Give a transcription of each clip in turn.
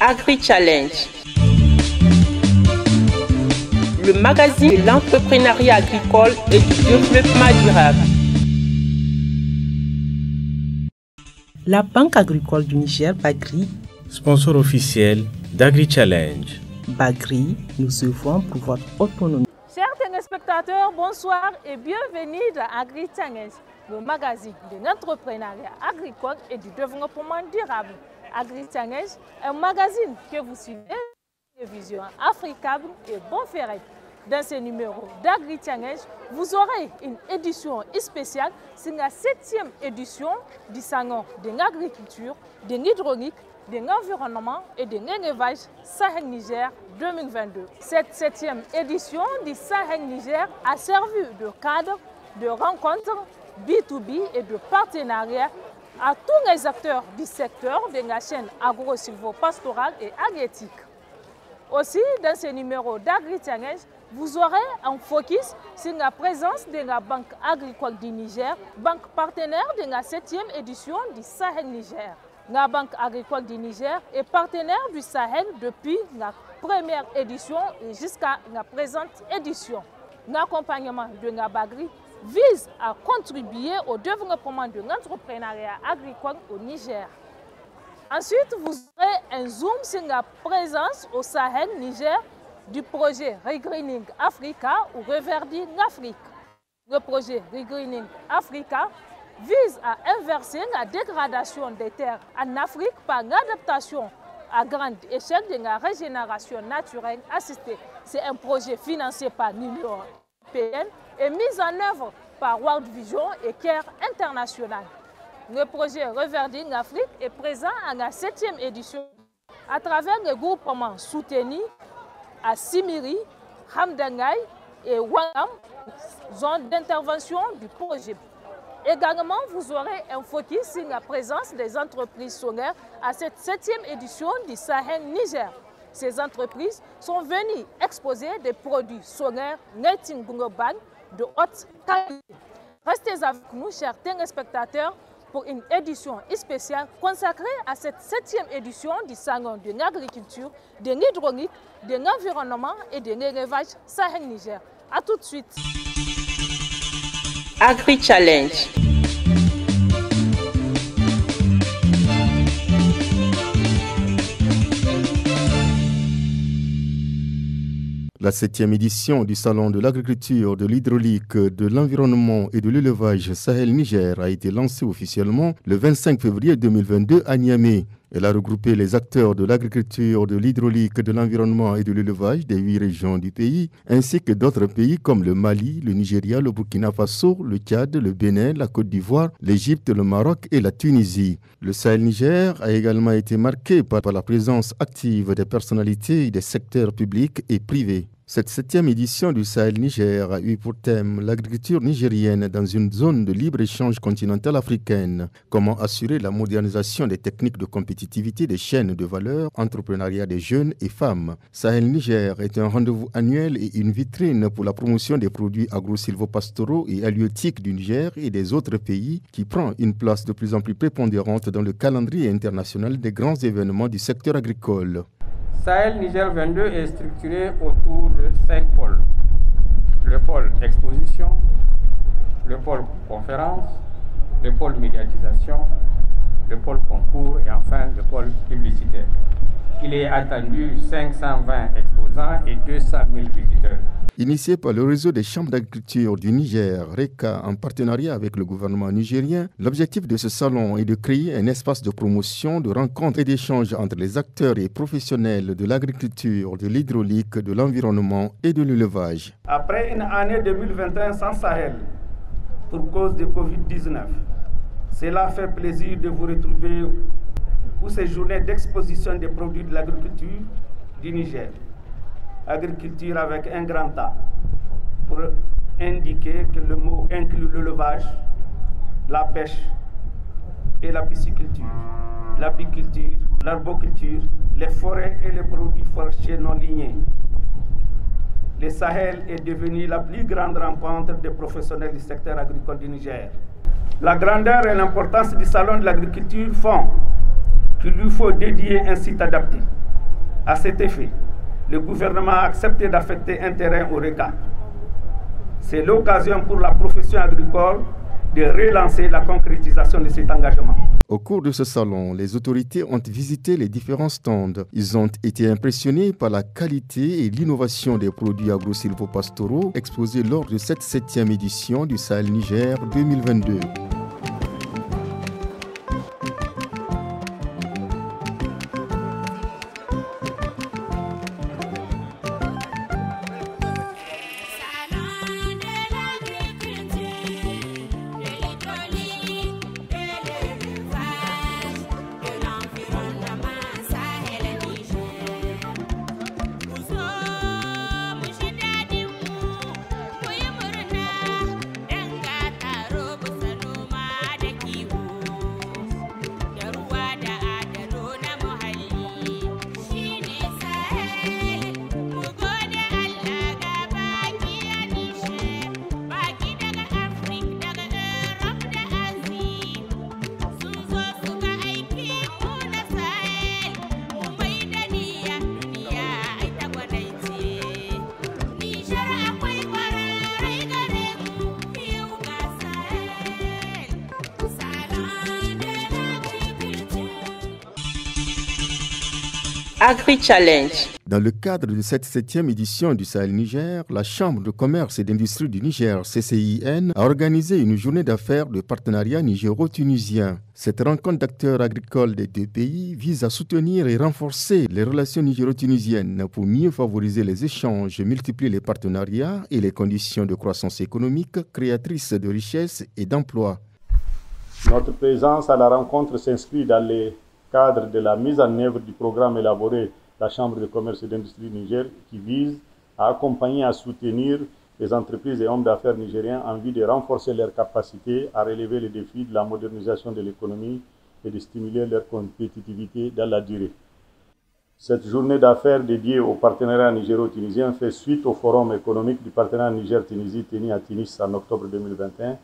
Agri-Challenge, le magazine de l'entrepreneuriat agricole et du développement durable. La Banque agricole du Niger, Bagri, sponsor officiel d'Agri-Challenge. Bagri, nous œuvrons pour votre autonomie. Chers téléspectateurs, bonsoir et bienvenue dans Agri-Challenge, le magazine de l'entrepreneuriat agricole et du développement durable. Agri-Challenge, un magazine que vous suivez sur la télévision africaine et Bonferré. Dans ce numéro d'Agri-Challenge, vous aurez une édition spéciale. C'est la 7e édition du salon de l'agriculture, de l'hydraulique, de l'environnement et de l'élevage Sahel Niger 2022. Cette 7e édition du Sahel Niger a servi de cadre de rencontres B2B et de partenariat à tous les acteurs du secteur de la chaîne agro-silvopastorale et halieutique. Aussi, dans ce numéro d'Agri-Challenge, vous aurez un focus sur la présence de la Banque agricole du Niger, banque partenaire de la 7e édition du Sahel Niger. La Banque agricole du Niger est partenaire du Sahel depuis la première édition jusqu'à la présente édition. L'accompagnement de la Bagri vise à contribuer au développement de l'entrepreneuriat agricole au Niger. Ensuite, vous aurez un zoom sur la présence au Sahel Niger du projet Regreening Africa ou Reverdir l'Afrique. Le projet Regreening Africa vise à inverser la dégradation des terres en Afrique par l'adaptation à grande échelle de la régénération naturelle assistée. C'est un projet financé par l'Union européenne et mis en œuvre par World Vision et CARE International. Le projet Reverdir l'Afrique est présent à la 7e édition à travers le groupement soutenu à Simiri, Hamdangay et Wangam, zone d'intervention du projet. Également, vous aurez un focus sur la présence des entreprises solaires à cette 7e édition du Sahel Niger. Ces entreprises sont venues exposer des produits solaires rating global de haute qualité. Restez avec nous, chers téléspectateurs, pour une édition spéciale consacrée à cette 7e édition du Salon de l'agriculture, de l'hydraulique, de l'environnement et de l'élevage Sahel Niger. A tout de suite. Agri-Challenge. La 7e édition du Salon de l'agriculture, de l'hydraulique, de l'environnement et de l'élevage Sahel Niger a été lancée officiellement le 25 février 2022 à Niamey. Elle a regroupé les acteurs de l'agriculture, de l'hydraulique, de l'environnement et de l'élevage des 8 régions du pays, ainsi que d'autres pays comme le Mali, le Nigeria, le Burkina Faso, le Tchad, le Bénin, la Côte d'Ivoire, l'Égypte, le Maroc et la Tunisie. Le Sahel Niger a également été marqué par la présence active des personnalités des secteurs publics et privés. Cette 7e édition du Sahel Niger a eu pour thème l'agriculture nigérienne dans une zone de libre-échange continentale africaine. Comment assurer la modernisation des techniques de compétitivité des chaînes de valeur, entrepreneuriat des jeunes et femmes. Sahel Niger est un rendez-vous annuel et une vitrine pour la promotion des produits agro-silvopastoraux et halieutiques du Niger et des autres pays qui prend une place de plus en plus prépondérante dans le calendrier international des grands événements du secteur agricole. Sahel Niger 22 est structuré autour de 5 pôles. Le pôle exposition, le pôle conférence, le pôle médiatisation, le pôle concours et enfin le pôle publicitaire. Il est attendu 520 exposants et 200 000 visiteurs. Initié par le réseau des chambres d'agriculture du Niger, RECA, en partenariat avec le gouvernement nigérien, l'objectif de ce salon est de créer un espace de promotion, de rencontre et d'échange entre les acteurs et professionnels de l'agriculture, de l'hydraulique, de l'environnement et de l'élevage. Après une année 2021 sans Sahel, pour cause de Covid-19, cela fait plaisir de vous retrouver pour ces journées d'exposition des produits de l'agriculture du Niger. Agriculture avec un grand A, pour indiquer que le mot inclut l'élevage, la pêche et la pisciculture, l'apiculture, l'arboriculture, les forêts et les produits forestiers non lignés. Le Sahel est devenu la plus grande rencontre des professionnels du secteur agricole du Niger. La grandeur et l'importance du salon de l'agriculture font qu'il lui faut dédier un site adapté. À cet effet, le gouvernement a accepté d'affecter un terrain au RECA. C'est l'occasion pour la profession agricole de relancer la concrétisation de cet engagement. Au cours de ce salon, les autorités ont visité les différents stands. Ils ont été impressionnés par la qualité et l'innovation des produits agro-silvopastoraux exposés lors de cette 7e édition du Sahel Niger 2022. Agri-Challenge. Dans le cadre de cette 7e édition du Sahel Niger, la Chambre de commerce et d'industrie du Niger, CCIN, a organisé une journée d'affaires de partenariat nigéro-tunisien. Cette rencontre d'acteurs agricoles des deux pays vise à soutenir et renforcer les relations nigéro-tunisiennes pour mieux favoriser les échanges, multiplier les partenariats et les conditions de croissance économique créatrices de richesses et d'emplois. Notre présence à la rencontre s'inscrit dans les cadre de la mise en œuvre du programme élaboré par la Chambre de commerce et d'industrie du Niger qui vise à accompagner et à soutenir les entreprises et hommes d'affaires nigériens en vue de renforcer leurs capacités à relever les défis de la modernisation de l'économie et de stimuler leur compétitivité dans la durée. Cette journée d'affaires dédiée au partenariat nigéro-tunisien fait suite au forum économique du partenariat Niger-Tunisie tenu à Tunis en octobre 2021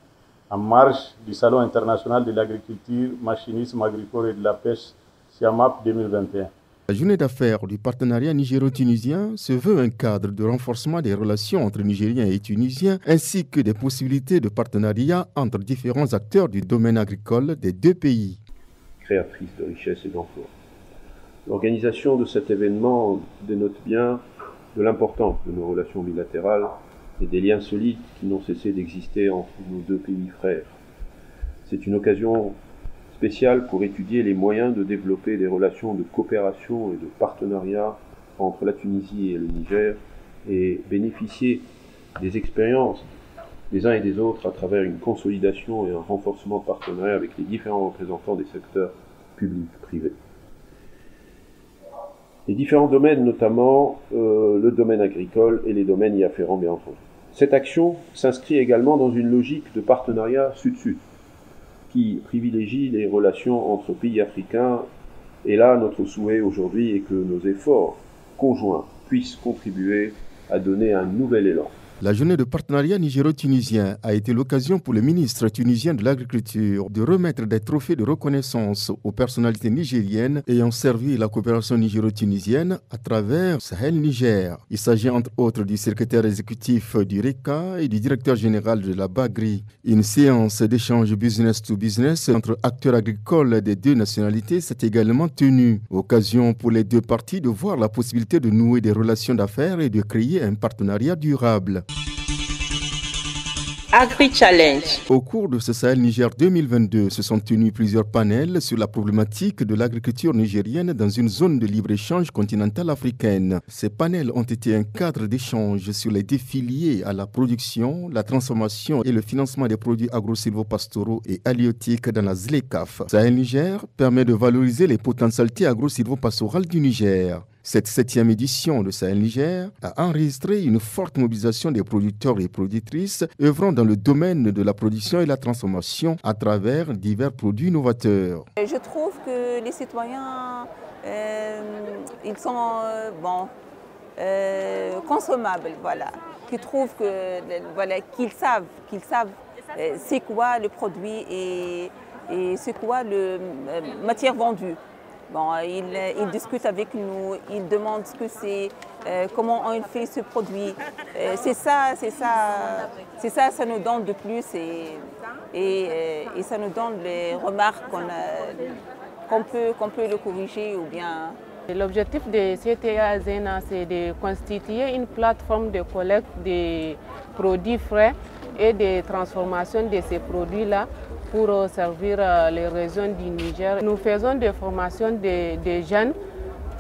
en marge du Salon international de l'agriculture, machinisme agricole et de la pêche SIAMAP 2021. La journée d'affaires du partenariat nigéro-tunisien se veut un cadre de renforcement des relations entre Nigériens et Tunisiens ainsi que des possibilités de partenariat entre différents acteurs du domaine agricole des deux pays. Créatrice de richesses et d'emplois. L'organisation de cet événement dénote bien de l'importance de nos relations bilatérales et des liens solides qui n'ont cessé d'exister entre nos deux pays frères. C'est une occasion spéciale pour étudier les moyens de développer des relations de coopération et de partenariat entre la Tunisie et le Niger et bénéficier des expériences des uns et des autres à travers une consolidation et un renforcement de partenariat avec les différents représentants des secteurs publics, privés. Les différents domaines, notamment le domaine agricole et les domaines y afférents, bien entendu. Cette action s'inscrit également dans une logique de partenariat sud-sud, qui privilégie les relations entre pays africains. Et là, notre souhait aujourd'hui est que nos efforts conjoints puissent contribuer à donner un nouvel élan. La journée de partenariat nigéro-tunisien a été l'occasion pour le ministre tunisien de l'Agriculture de remettre des trophées de reconnaissance aux personnalités nigériennes ayant servi la coopération nigéro-tunisienne à travers Sahel Niger. Il s'agit entre autres du secrétaire exécutif du RECA et du directeur général de la Bagri. Une séance d'échange business to business entre acteurs agricoles des deux nationalités s'est également tenue. Occasion pour les deux parties de voir la possibilité de nouer des relations d'affaires et de créer un partenariat durable. Agri-Challenge. Au cours de ce Sahel Niger 2022, se sont tenus plusieurs panels sur la problématique de l'agriculture nigérienne dans une zone de libre-échange continentale africaine. Ces panels ont été un cadre d'échange sur les défis liés à la production, la transformation et le financement des produits agro-silvopastoraux et halieutiques dans la ZLECAf. Sahel Niger permet de valoriser les potentialités agro-silvopastorales du Niger. Cette 7e édition de Sahel Niger a enregistré une forte mobilisation des producteurs et productrices œuvrant dans le domaine de la production et la transformation à travers divers produits novateurs. Je trouve que les citoyens, ils sont consommables, voilà. Qu'ils trouvent que, voilà, qu'ils savent c'est quoi le produit et c'est quoi la matière vendue. Bon, ils discutent avec nous, ils demandent ce que c'est, comment on fait ce produit. C'est ça, ça nous donne de plus et ça nous donne les remarques qu'on peut le corriger ou bien. L'objectif de CTA Zena, c'est de constituer une plateforme de collecte des produits frais et de transformation de ces produits-là pour servir les régions du Niger. Nous faisons des formations des jeunes,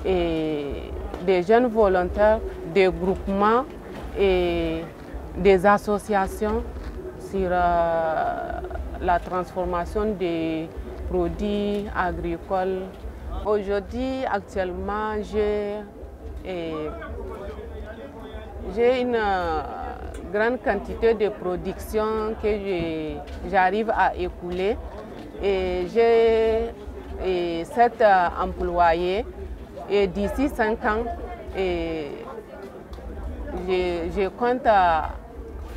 et des jeunes volontaires, des groupements et des associations sur la transformation des produits agricoles. Aujourd'hui, actuellement, j'ai une grande quantité de production que j'arrive à écouler et j'ai 7 employés et d'ici 5 ans, je compte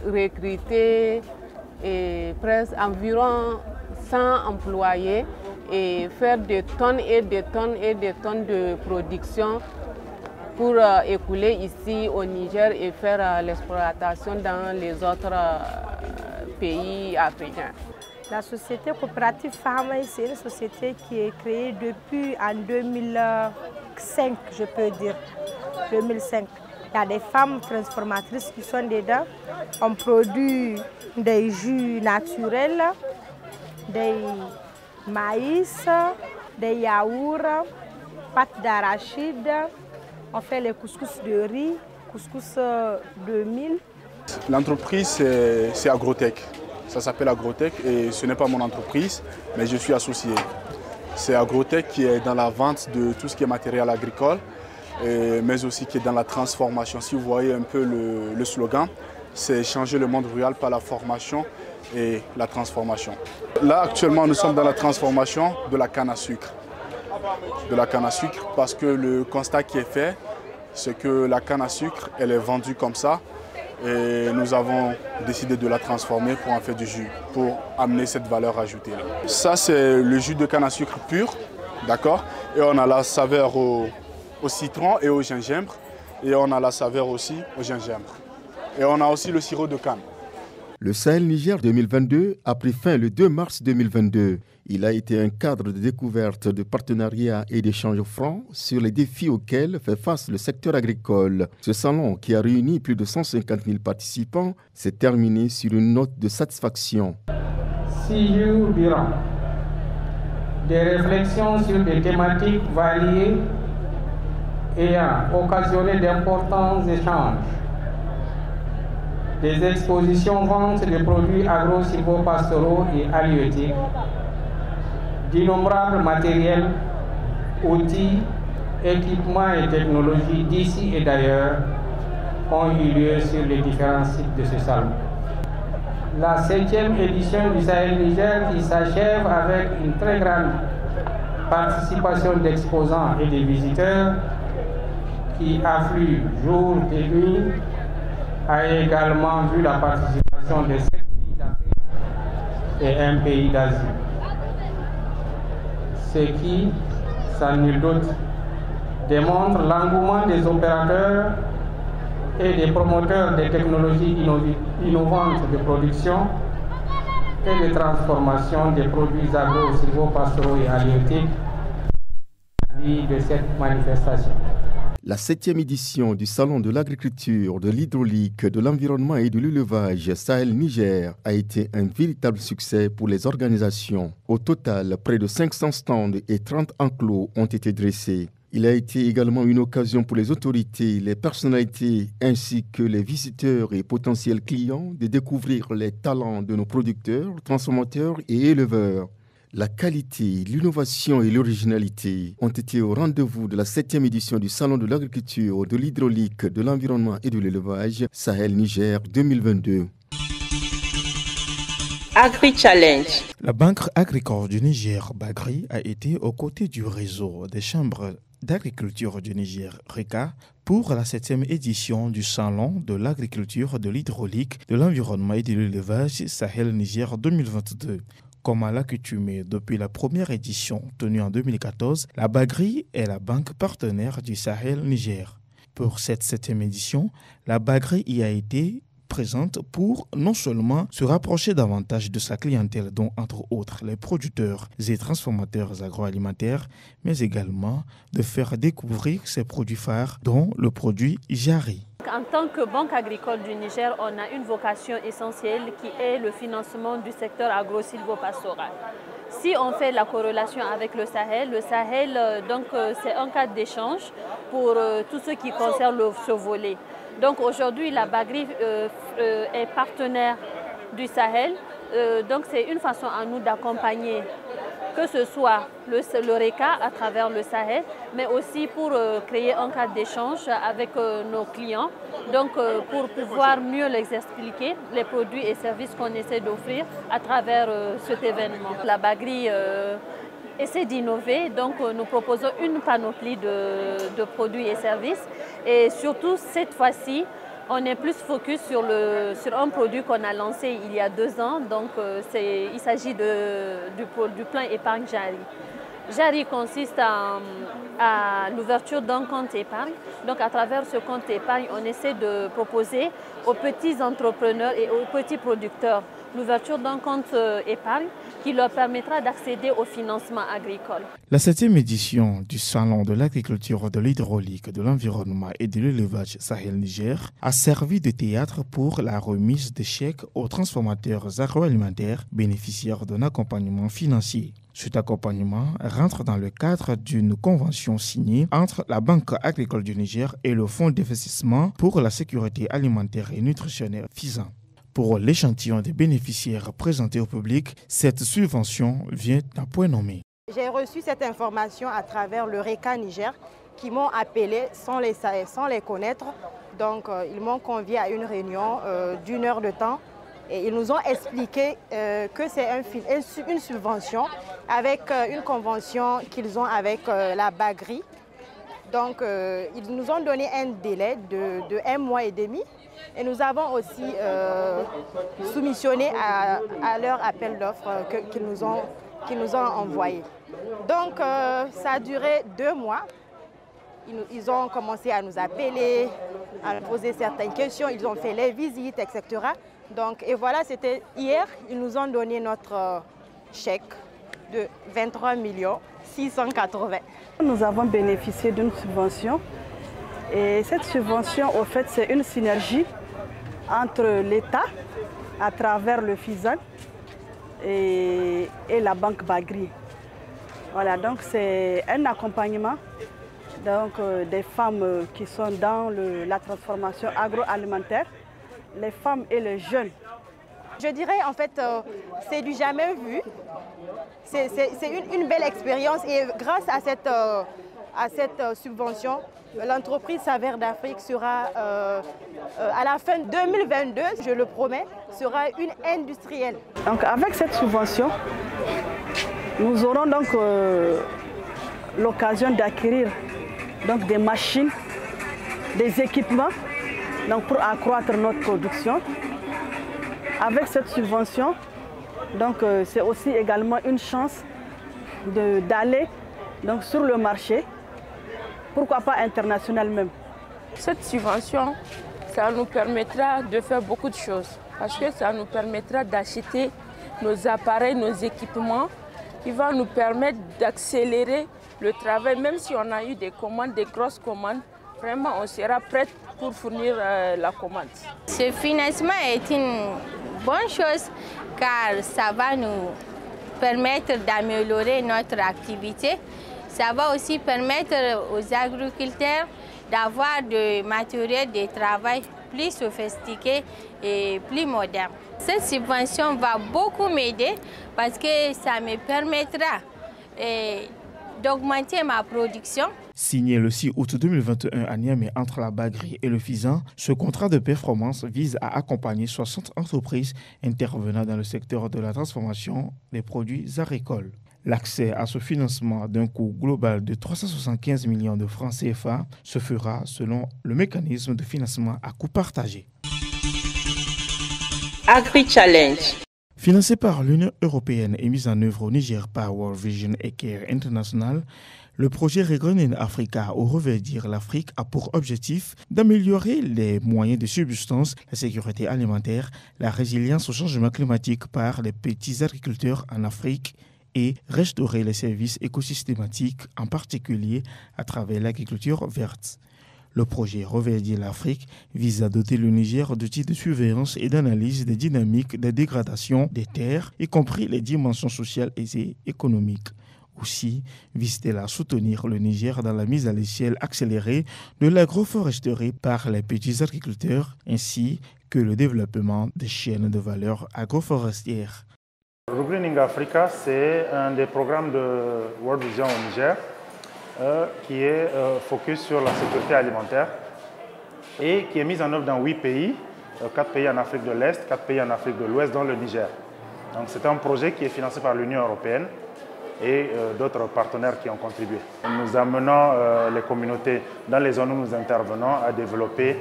recruter presque environ 100 employés et faire des tonnes et des tonnes et des tonnes de production pour écouler ici au Niger et faire l'exploitation dans les autres pays africains. La société coopérative Fahamaï, c'est une société qui est créée depuis en 2005, je peux dire, 2005. Il y a des femmes transformatrices qui sont dedans. On produit des jus naturels, des maïs, des yaourts, pâtes d'arachide. On fait les couscous de riz, couscous de mil. L'entreprise, c'est Agrotech. Ça s'appelle Agrotech et ce n'est pas mon entreprise, mais je suis associé. C'est Agrotech qui est dans la vente de tout ce qui est matériel agricole, mais aussi qui est dans la transformation. Si vous voyez un peu le slogan, c'est changer le monde rural par la formation et la transformation. Là, actuellement, nous sommes dans la transformation de la canne à sucre. Parce que le constat qui est fait, c'est que la canne à sucre, elle est vendue comme ça. Et nous avons décidé de la transformer pour en faire du jus, pour amener cette valeur ajoutée. Ça, c'est le jus de canne à sucre pur, d'accord? Et on a la saveur au citron et au gingembre. Et on a la saveur aussi au gingembre. Et on a aussi le sirop de canne. Le Sahel Niger 2022 a pris fin le 2 mars 2022. Il a été un cadre de découverte, de partenariat et d'échanges francs sur les défis auxquels fait face le secteur agricole. Ce salon, qui a réuni plus de 150 000 participants, s'est terminé sur une note de satisfaction. 6 jours durant, des réflexions sur des thématiques variées ayant occasionné d'importants échanges, des expositions ventes de produits agro-silvopastoraux et halieutiques, d'innombrables matériels, outils, équipements et technologies d'ici et d'ailleurs ont eu lieu sur les différents sites de ce salon. La 7e édition du Sahel Niger qui s'achève avec une très grande participation d'exposants et de visiteurs qui affluent jour et nuit, a également vu la participation de 7 pays d'Afrique et un pays d'Asie. Ce qui, sans nul doute, démontre l'engouement des opérateurs et des promoteurs des technologies innovantes de production et de transformation des produits agro-silvopastoraux et halieutiques de cette manifestation. La 7e édition du Salon de l'agriculture, de l'hydraulique, de l'environnement et de l'élevage Sahel Niger a été un véritable succès pour les organisations. Au total, près de 500 stands et 30 enclos ont été dressés. Il a été également une occasion pour les autorités, les personnalités ainsi que les visiteurs et potentiels clients de découvrir les talents de nos producteurs, transformateurs et éleveurs. La qualité, l'innovation et l'originalité ont été au rendez-vous de la 7e édition du Salon de l'agriculture, de l'hydraulique, de l'environnement et de l'élevage Sahel Niger 2022. Agri-Challenge. La Banque agricole du Niger, Bagri, a été aux côtés du réseau des chambres d'agriculture du Niger, RECA, pour la 7e édition du Salon de l'agriculture, de l'hydraulique, de l'environnement et de l'élevage Sahel Niger 2022. Comme à l'accoutumée depuis la première édition tenue en 2014, la Bagri est la banque partenaire du Sahel Niger. Pour cette 7e édition, la Bagri y a été présente pour non seulement se rapprocher davantage de sa clientèle, dont entre autres les producteurs et transformateurs agroalimentaires, mais également de faire découvrir ses produits phares, dont le produit Jari. En tant que Banque agricole du Niger, on a une vocation essentielle qui est le financement du secteur agro-silvopastoral. Si on fait la corrélation avec le Sahel c'est un cadre d'échange pour tout ce qui concerne ce volet. Donc aujourd'hui, la Bagri est partenaire du Sahel. Donc c'est une façon à nous d'accompagner, que ce soit le RECA à travers le Sahel, mais aussi pour créer un cadre d'échange avec nos clients, donc pour pouvoir mieux les expliquer les produits et services qu'on essaie d'offrir à travers cet événement. La Bagri essaie d'innover, donc nous proposons une panoplie de produits et services, et surtout cette fois-ci, on est plus focus sur un produit qu'on a lancé il y a 2 ans, donc il s'agit du plan épargne Jari. Jari consiste à l'ouverture d'un compte épargne. Donc à travers ce compte épargne, on essaie de proposer aux petits entrepreneurs et aux petits producteurs l'ouverture d'un compte épargne qui leur permettra d'accéder au financement agricole. La 7e édition du Salon de l'agriculture, de l'hydraulique, de l'environnement et de l'élevage Sahel-Niger a servi de théâtre pour la remise de chèques aux transformateurs agroalimentaires bénéficiaires d'un accompagnement financier. Cet accompagnement rentre dans le cadre d'une convention signée entre la Banque agricole du Niger et le Fonds d'investissement pour la sécurité alimentaire et nutritionnelle FISA. Pour l'échantillon des bénéficiaires présentés au public, cette subvention vient d'un point nommé. J'ai reçu cette information à travers le RECA Niger qui m'ont appelé sans les connaître. Donc ils m'ont convié à une réunion d'1 heure de temps et ils nous ont expliqué que c'est une subvention avec une convention qu'ils ont avec la Bagri. Donc ils nous ont donné un délai de 1 mois et demi. Et nous avons aussi soumissionné à leur appel d'offres qu'ils nous ont envoyé. Donc ça a duré 2 mois. Ils ont commencé à nous appeler, à nous poser certaines questions. Ils ont fait les visites, etc. Donc, et voilà, c'était hier, ils nous ont donné notre chèque de 23 680 000. Nous avons bénéficié d'une subvention. Et cette subvention, au fait, c'est une synergie entre l'État, à travers le FISAN, et la Banque Bagri. Voilà, donc c'est un accompagnement des femmes qui sont dans la transformation agroalimentaire, les femmes et les jeunes. Je dirais, en fait, c'est du jamais vu. C'est une belle expérience et grâce à cette subvention, l'entreprise Saveur d'Afrique sera, à la fin 2022, je le promets, sera une industrielle. Donc avec cette subvention, nous aurons donc l'occasion d'acquérir des machines, des équipements pour accroître notre production. Avec cette subvention, c'est aussi également une chance d'aller sur le marché. Pourquoi pas international même. Cette subvention, ça nous permettra de faire beaucoup de choses. Parce que ça nous permettra d'acheter nos appareils, nos équipements, qui vont nous permettre d'accélérer le travail. Même si on a eu des commandes, des grosses commandes, vraiment on sera prêt pour fournir la commande. Ce financement est une bonne chose car ça va nous permettre d'améliorer notre activité. Ça va aussi permettre aux agriculteurs d'avoir du matériel de travail plus sophistiqué et plus moderne. Cette subvention va beaucoup m'aider parce que ça me permettra d'augmenter ma production. Signé le 6 août 2021 à Niamey entre la Bagri et le FISAN, ce contrat de performance vise à accompagner 60 entreprises intervenant dans le secteur de la transformation des produits agricoles. L'accès à ce financement d'un coût global de 375 millions de francs CFA se fera selon le mécanisme de financement à coût partagé. Agri Challenge. Financé par l'Union européenne et mis en œuvre au Niger par World Vision et Care International, le projet Regrowing Africa ou Reverdir l'Afrique a pour objectif d'améliorer les moyens de subsistance, la sécurité alimentaire, la résilience au changement climatique par les petits agriculteurs en Afrique et restaurer les services écosystématiques, en particulier à travers l'agriculture verte. Le projet Reverdir l'Afrique vise à doter le Niger d'outils de surveillance et d'analyse des dynamiques de dégradation des terres, y compris les dimensions sociales et économiques. Aussi vise-t-elle à soutenir le Niger dans la mise à l'échelle accélérée de l'agroforesterie par les petits agriculteurs, ainsi que le développement des chaînes de valeur agroforestières. Regrowing Africa, c'est un des programmes de World Vision au Niger qui est focus sur la sécurité alimentaire et qui est mis en œuvre dans 8 pays, 4 pays en Afrique de l'Est, 4 pays en Afrique de l'Ouest, dont le Niger. Donc c'est un projet qui est financé par l'Union européenne et d'autres partenaires qui ont contribué. Nous amenons les communautés dans les zones où nous intervenons à développer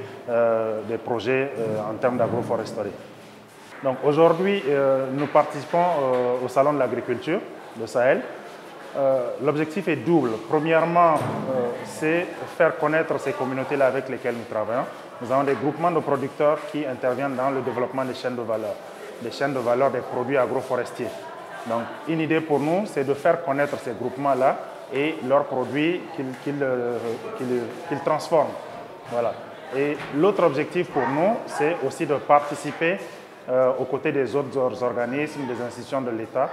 des projets en termes d'agroforesterie. Donc aujourd'hui, nous participons au Salon de l'agriculture de Sahel. L'objectif est double. Premièrement, c'est faire connaître ces communautés-là avec lesquelles nous travaillons. Nous avons des groupements de producteurs qui interviennent dans le développement des chaînes de valeur des produits agroforestiers. Donc, une idée pour nous, c'est de faire connaître ces groupements-là et leurs produits qu'ils transforment. Voilà. Et l'autre objectif pour nous, c'est aussi de participer aux côtés des autres organismes, des institutions de l'État,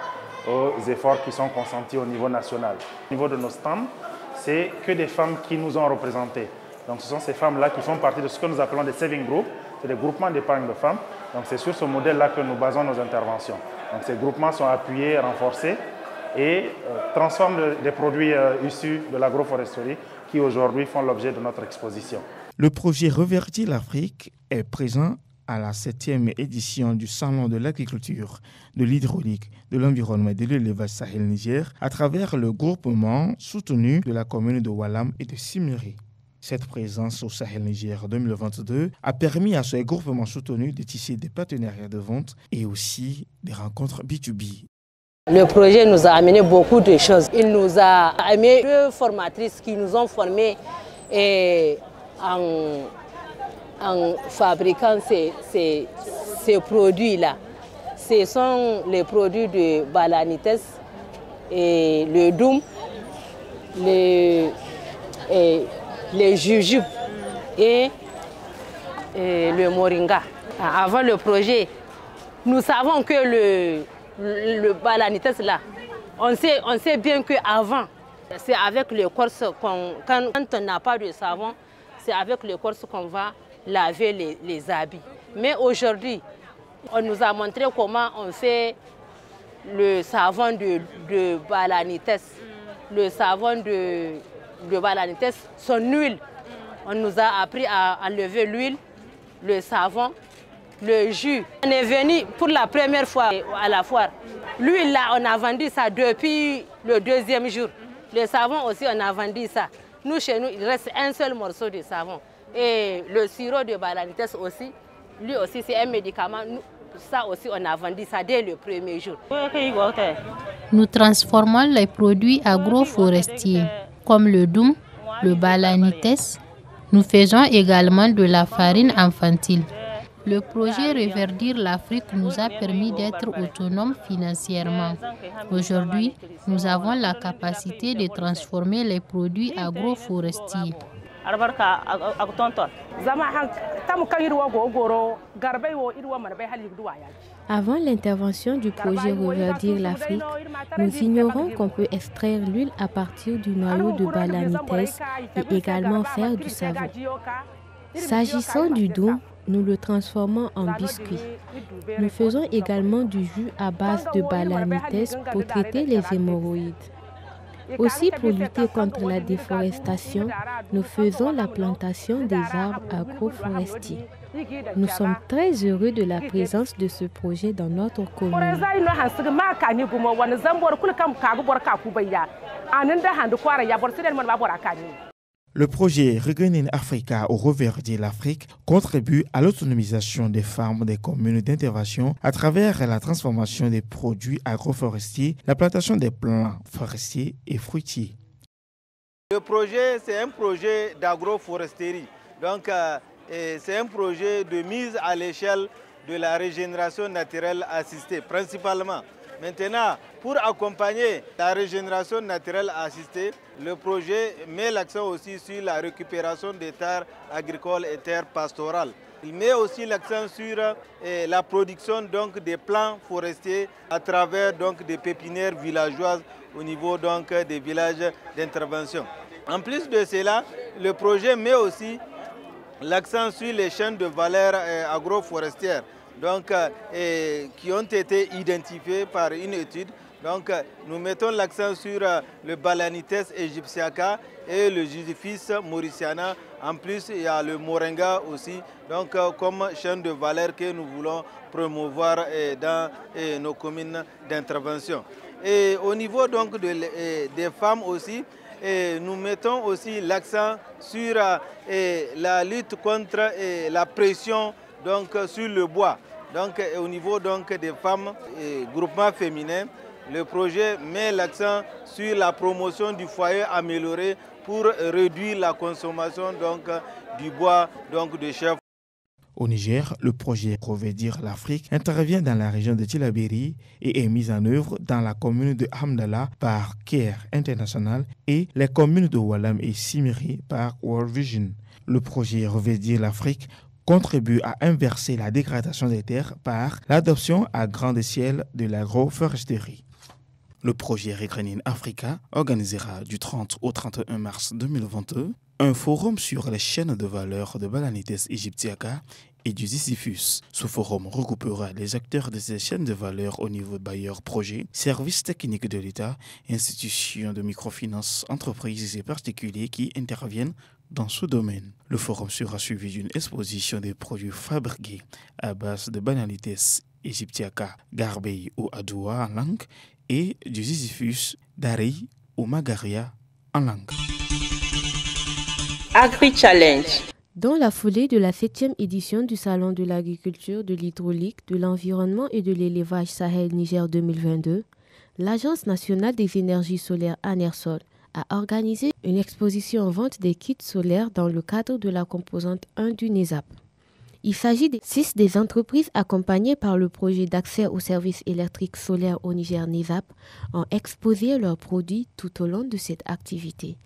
aux efforts qui sont consentis au niveau national. Au niveau de nos stands, c'est que des femmes qui nous ont représentés. Donc ce sont ces femmes-là qui font partie de ce que nous appelons des saving groups, c'est des groupements d'épargne de femmes. Donc c'est sur ce modèle-là que nous basons nos interventions. Donc ces groupements sont appuyés, renforcés et transforment des produits issus de l'agroforesterie qui aujourd'hui font l'objet de notre exposition. Le projet Reverdir l'Afrique est présent à la 7e édition du Salon de l'agriculture, de l'hydraulique, de l'environnement et de l'élevage Sahel-Niger à travers le groupement soutenu de la commune de Walam et de Simiri. Cette présence au Sahel-Niger 2022 a permis à ce groupement soutenu de tisser des partenariats de vente et aussi des rencontres B2B. Le projet nous a amené beaucoup de choses. Il nous a amené 2 formatrices qui nous ont formés en fabriquant ces produits-là. Ce sont les produits de Balanites et le Doum, les jujubes et le moringa. Avant le projet, nous savons que le Balanites là, on sait bien qu'avant, c'est avec le corse, quand on n'a pas de savon, c'est avec le corse qu'on va laver les habits. Mais aujourd'hui, on nous a montré comment on fait le savon de Balanites. Le savon de Balanites, son huile. On nous a appris à enlever l'huile, le savon, le jus. On est venu pour la première fois à la foire. L'huile là, on a vendu ça depuis le 2e jour. Le savon aussi, on a vendu ça. Nous, chez nous, il reste un seul morceau de savon. Et le sirop de Balanites aussi, lui aussi c'est un médicament. Ça aussi on a vendu ça dès le 1er jour. Nous transformons les produits agroforestiers comme le Doum, le Balanites. Nous faisons également de la farine infantile. Le projet Reverdir l'Afrique nous a permis d'être autonomes financièrement. Aujourd'hui, nous avons la capacité de transformer les produits agroforestiers. Avant l'intervention du projet Reverdir l'Afrique, nous ignorons qu'on peut extraire l'huile à partir du noyau de Balanites et également faire du savon. S'agissant du Doum, nous le transformons en biscuit. Nous faisons également du jus à base de Balanites pour traiter les hémorroïdes. Aussi, pour lutter contre la déforestation, nous faisons la plantation des arbres agroforestiers. Nous sommes très heureux de la présence de ce projet dans notre commune. Le projet Regain Africa ou Reverdir l'Afrique contribue à l'autonomisation des femmes des communes d'intervention à travers la transformation des produits agroforestiers, la plantation des plants forestiers et fruitiers. Le projet, c'est un projet d'agroforesterie. Donc, c'est un projet de mise à l'échelle de la régénération naturelle assistée, principalement. Maintenant, pour accompagner la régénération naturelle assistée, le projet met l'accent aussi sur la récupération des terres agricoles et terres pastorales. Il met aussi l'accent sur la production donc, des plants forestiers à travers donc, des pépinières villageoises au niveau donc, des villages d'intervention. En plus de cela, le projet met aussi l'accent sur les chaînes de valeur agroforestières donc, qui ont été identifiées par une étude. Donc, nous mettons l'accent sur le Balanites aegyptiaca et le Juziphis mauriciana. En plus, il y a le Moringa aussi, donc, comme chaîne de valeur que nous voulons promouvoir dans nos communes d'intervention. Et au niveau donc, des femmes aussi, nous mettons aussi l'accent sur la lutte contre la pression donc, sur le bois. Donc, au niveau donc, des femmes et groupements féminins, le projet met l'accent sur la promotion du foyer amélioré pour réduire la consommation donc, du bois donc, de chèvre. Au Niger, le projet Reverdir l'Afrique intervient dans la région de Tillabéri et est mis en œuvre dans la commune de Hamdallah par CARE International et les communes de Walam et Simiri par World Vision. Le projet Reverdir l'Afrique contribue à inverser la dégradation des terres par l'adoption à grande échelle de l'agroforesterie. Le projet Regain Africa organisera du 30 au 31 mars 2022 un forum sur les chaînes de valeur de Balanites aegyptiaca et du Sisyphus. Ce forum regroupera les acteurs de ces chaînes de valeur au niveau de bailleurs projets, services techniques de l'État, institutions de microfinance, entreprises et particuliers qui interviennent dans ce domaine. Le forum sera suivi d'une exposition des produits fabriqués à base de Balanites aegyptiaca, Garbey ou Adoua en langue et du Sisyphus, Dari ou Magaria en langue. Agri-Challenge. Dans la foulée de la 7e édition du Salon de l'agriculture, de l'hydraulique, de l'environnement et de l'élevage Sahel Niger 2022, l'Agence nationale des énergies solaires ANERSOL a organisé une exposition en vente des kits solaires dans le cadre de la composante 1 du NESAP. Il s'agit de 6 des entreprises accompagnées par le projet d'accès aux services électriques solaires au Niger NESAP ont exposé leurs produits tout au long de cette activité.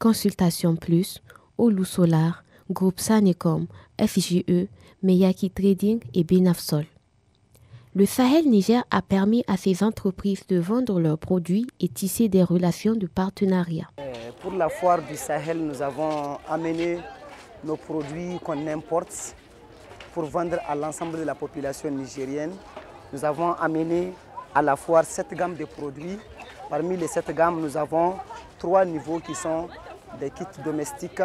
Consultation Plus, Olu Solar, Groupe Sanecom, FGE, Meyaki Trading et Benafsol. Le Sahel Niger a permis à ces entreprises de vendre leurs produits et tisser des relations de partenariat. Pour la foire du Sahel, nous avons amené nos produits qu'on importe pour vendre à l'ensemble de la population nigérienne. Nous avons amené à la foire 7 gammes de produits. Parmi les 7 gammes, nous avons 3 niveaux qui sont des kits domestiques.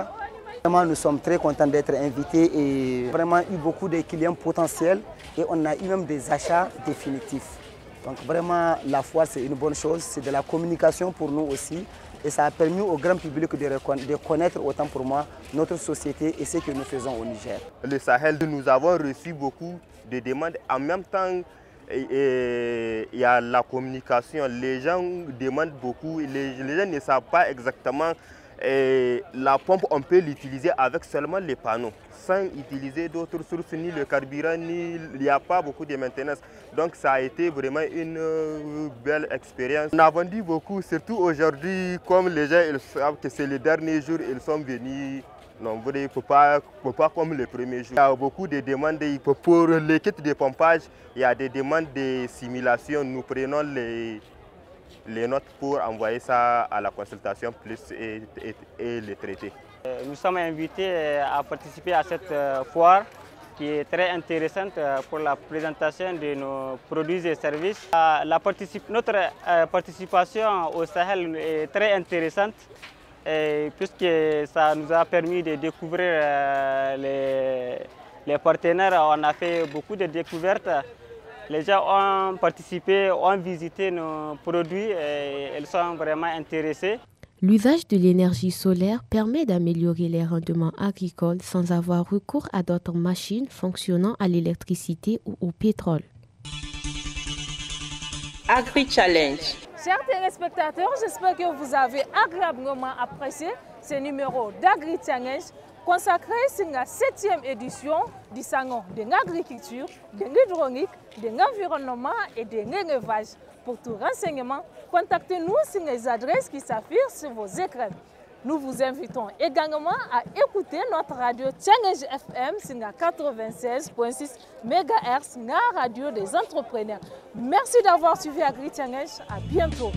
Vraiment, nous sommes très contents d'être invités et vraiment eu beaucoup de clients potentiels et on a eu même des achats définitifs. Donc vraiment, la foire, c'est une bonne chose, c'est de la communication pour nous aussi et ça a permis au grand public de connaître autant pour moi notre société et ce que nous faisons au Niger. Le Sahel, nous avons reçu beaucoup de demandes. En même temps, il y a la communication. Les gens demandent beaucoup, les gens ne savent pas exactement. Et la pompe, on peut l'utiliser avec seulement les panneaux, sans utiliser d'autres sources, ni le carburant, il n'y a pas beaucoup de maintenance. Donc ça a été vraiment une belle expérience. On a vendu beaucoup, surtout aujourd'hui, comme les gens ils savent que c'est les derniers jours, ils sont venus nombreux, il ne faut pas comme les premiers jours. Il y a beaucoup de demandes pour les kits de pompage, il y a des demandes de simulation, nous prenons les notes pour envoyer ça à la consultation plus et les traiter. Nous sommes invités à participer à cette foire qui est très intéressante pour la présentation de nos produits et services. Notre participation au Sahel est très intéressante puisque ça nous a permis de découvrir les partenaires. On a fait beaucoup de découvertes. Les gens ont participé, ont visité nos produits et ils sont vraiment intéressés. L'usage de l'énergie solaire permet d'améliorer les rendements agricoles sans avoir recours à d'autres machines fonctionnant à l'électricité ou au pétrole. Agri-Challenge. Chers téléspectateurs, j'espère que vous avez agréablement apprécié ce numéro d'Agri-Challenge consacré à la 7e édition du salon de l'agriculture, de l'hydraulique, de l'environnement et de l'élevage. Pour tout renseignement, contactez-nous sur les adresses qui s'affichent sur vos écrans. Nous vous invitons également à écouter notre radio Challenge FM sur la 96.6 MHz, la radio des entrepreneurs. Merci d'avoir suivi Agri-Challenge. À bientôt.